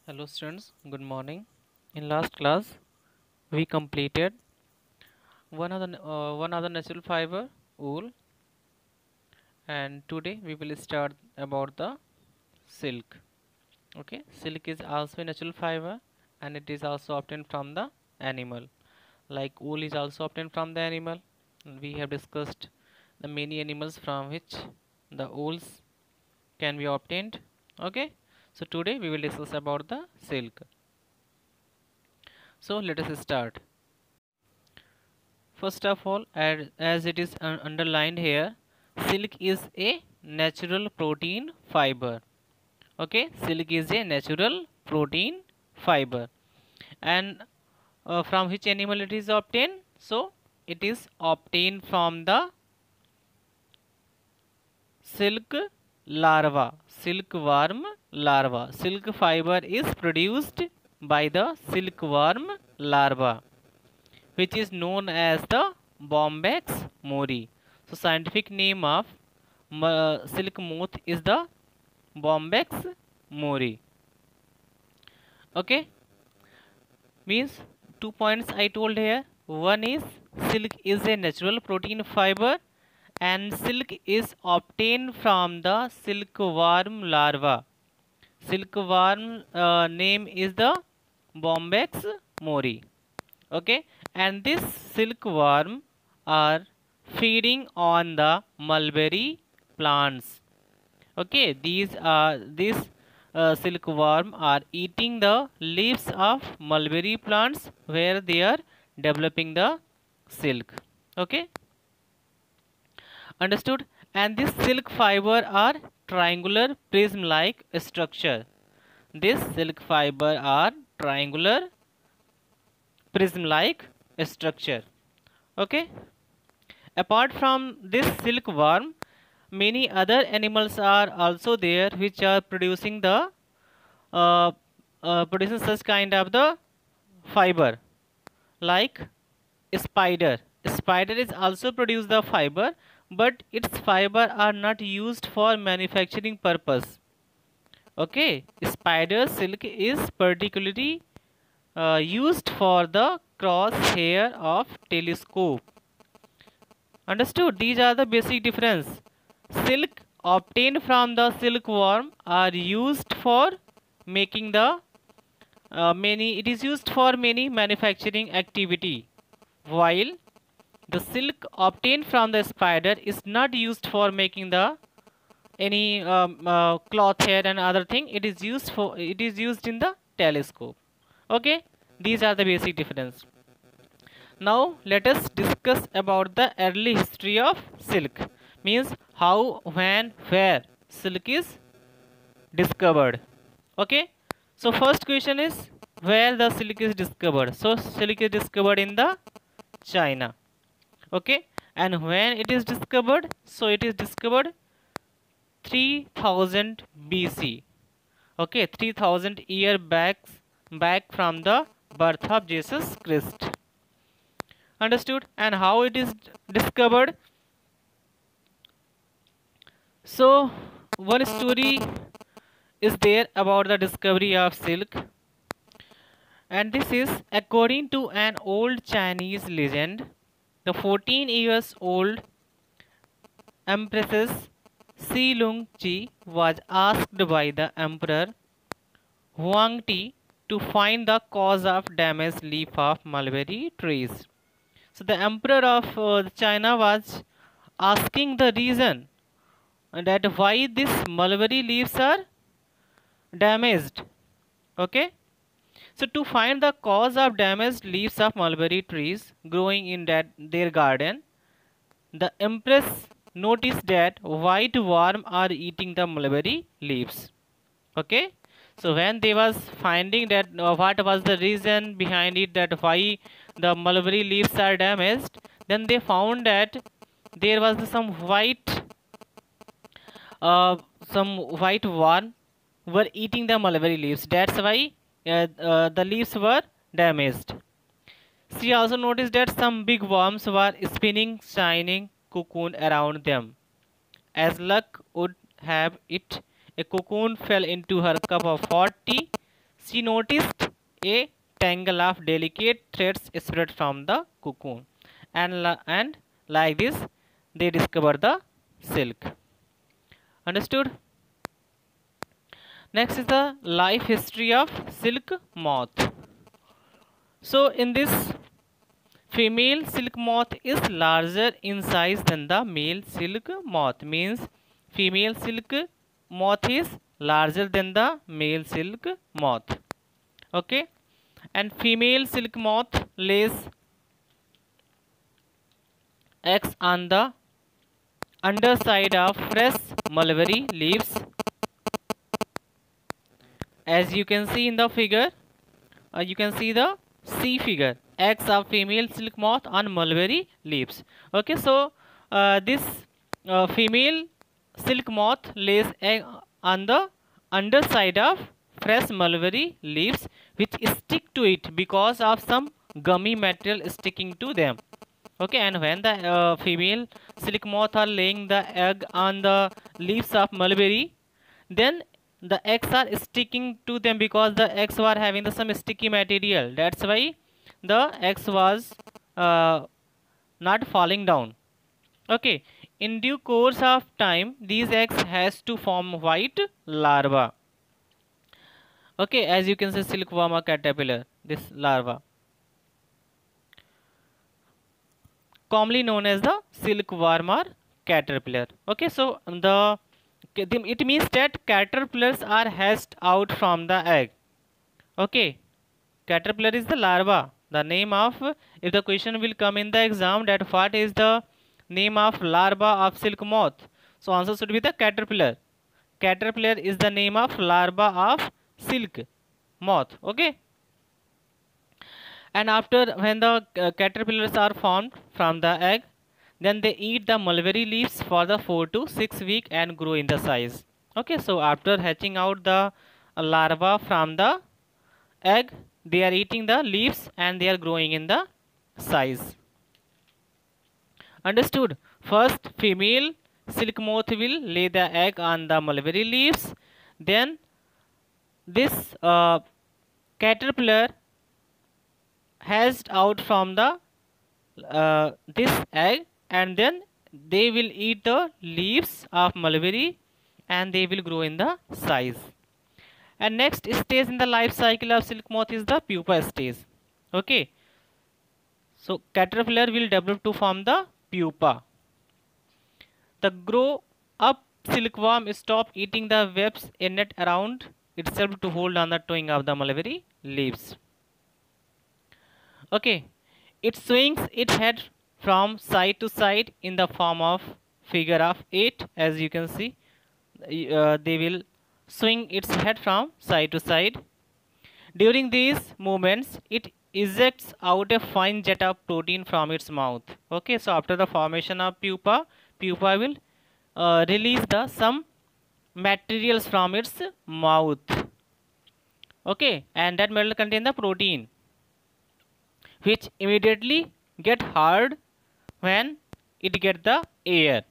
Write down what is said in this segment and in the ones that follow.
Hello students, good morning. In last class, we completed one other natural fiber, wool, and today we will start about the silk. Okay, silk is also a natural fiber, and it is also obtained from the animal. Like wool is also obtained from the animal. And we have discussed the many animals from which the wools can be obtained. Okay, so today we will discuss about the silk. So let us start. First of all, as it is underlined here, silk is a natural protein fiber. Okay, silk is a natural protein fiber, and from which animal it is obtained? So it is obtained from the silk larva, silkworm larva. Silk fiber is produced by the silkworm larva, which is known as the Bombyx mori. So scientific name of silk moth is the Bombyx mori. Okay, means 2 points I told here. One is silk is a natural protein fiber, and silk is obtained from the silkworm larva. Silkworm name is the Bombyx mori. Okay, and this silkworm are feeding on the mulberry plants. Okay, these silkworm are eating the leaves of mulberry plants where they are developing the silk. Okay, understood. And this silk fiber are triangular prism like structure. This silk fiber are triangular prism like structure. Okay, apart from this silkworm, many other animals are also there which are producing the uh, producing such kind of the fiber, like spider. Spider is also produce the fiber, but its fiber are not used for manufacturing purpose. Okay, spider silk is particularly used for the crosshair of telescope. Understood? These are the basic difference. Silk obtained from the silkworm are used for making the many. It is used for many manufacturing activity, while the silk obtained from the spider is not used for making the any cloth hair and other thing. It is used in the telescope. Okay, these are the basic difference. Now let us discuss about the early history of silk. Means how, when, where silk is discovered. Okay, so first question is where the silk is discovered. So silk is discovered in the China. Okay, and when it is discovered? So it is discovered 3000 BC. Okay, 3000 year back from the birth of Jesus Christ. Understood? And how it is discovered? So one story is there about the discovery of silk, and this is according to an old Chinese legend. The 14 years old empress Si Lung Chi was asked by the emperor Huang Ti to find the cause of damaged leaf of mulberry trees. So the emperor of China was asking the reason that why these mulberry leaves are damaged. Okay, so to find the cause of damaged leaves of mulberry trees growing in their garden, the empress noticed that white worm are eating the mulberry leaves. Okay, so when they was finding that what was the reason behind it, that why the mulberry leaves are damaged, then they found that there was uh, some white worm were eating the mulberry leaves. That's why the leaves were damaged. She also noticed that some big worms were spinning shining cocoon around them. As luck would have it, a cocoon fell into her cup of hot tea. she noticed a tangle of delicate threads spread from the cocoon, and like this they discovered the silk. Understood? Next is the life history of silk moth. So in this, female silk moth is larger in size than the male silk moth. Means female silk moth is larger than the male silk moth. Okay, and female silk moth lays eggs on the underside of fresh mulberry leaves. As you can see in the figure, you can see the C figure, eggs of female silk moth on mulberry leaves. Okay, so this female silk moth lays egg on the underside of fresh mulberry leaves, which stick to it because of some gummy material sticking to them. Okay, and when the female silk moth are laying the egg on the leaves of mulberry, then the eggs are sticking to them because the eggs were having some sticky material. That's why the eggs was not falling down. Okay, in due course of time, these eggs has to form white larva. Okay, as you can see, silkworm or caterpillar, this larva, commonly known as the silkworm or caterpillar. Okay, so it means that caterpillars are hatched out from the egg. Okay, caterpillar is the larva. The name of, if the question will come in the exam, that what is the name of larva of silk moth? So answer should be the caterpillar. Caterpillar is the name of larva of silk moth. Okay, and after when the caterpillars are formed from the egg, then they eat the mulberry leaves for the 4 to 6 weeks and grow in the size. Okay, so after hatching out the larva from the egg, they are eating the leaves and they are growing in the size. Understood? First, female silk moth will lay the egg on the mulberry leaves. Then this caterpillar hatched out from the this egg, and then they will eat the leaves of mulberry and they will grow in the size. And next stage in the life cycle of silk moth is the pupa stage. Okay, so caterpillar will develop to form the pupa. The grow up silkworm stop eating the webs in it around itself to hold on the twine of the mulberry leaves. Okay, it swings its head from side to side in the form of figure of 8. As you can see, they will swing its head from side to side. During these movements, it ejects out a fine jet of protein from its mouth. Okay, so after the formation of pupa will release some materials from its mouth. Okay, and that material contain the protein, which immediately get hard when it get the air.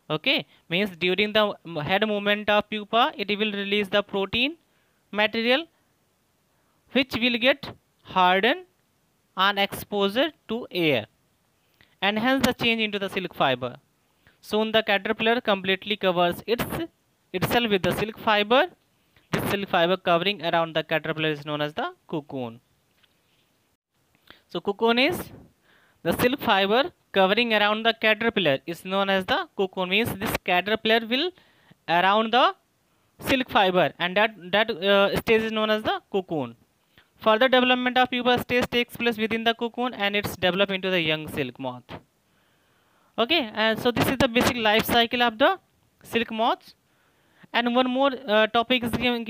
Okay, means during the head movement of pupa, it will release the protein material which will get hardened on exposure to air, and hence the change into the silk fiber. Soon the caterpillar completely covers itself with the silk fiber. This silk fiber covering around the caterpillar is known as the cocoon. So cocoon is the silk fiber covering around the caterpillar is known as the cocoon. Means this caterpillar will around the silk fiber, and that stage is known as the cocoon. Further development of pupa stage takes place within the cocoon, and it's developed into the young silk moth. Okay, and so this is the basic life cycle of the silk moths. And one more topic is given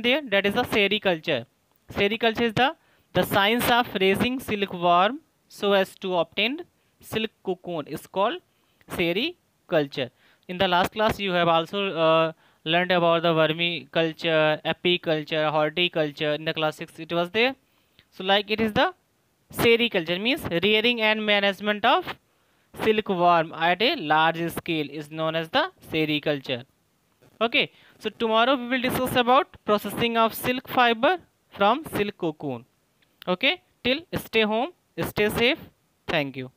there, that is the sericulture. Sericulture is the science of raising silkworm so as to obtain silk cocoon is called sericulture. In the last class, you have also learned about the vermiculture, apiculture, horticulture. In the class 6, it was there. So like it is the sericulture, means rearing and management of silkworm at a large scale is known as the sericulture. Okay, So tomorrow we will discuss about processing of silk fiber from silk cocoon. Okay, till stay home, stay safe. Thank you.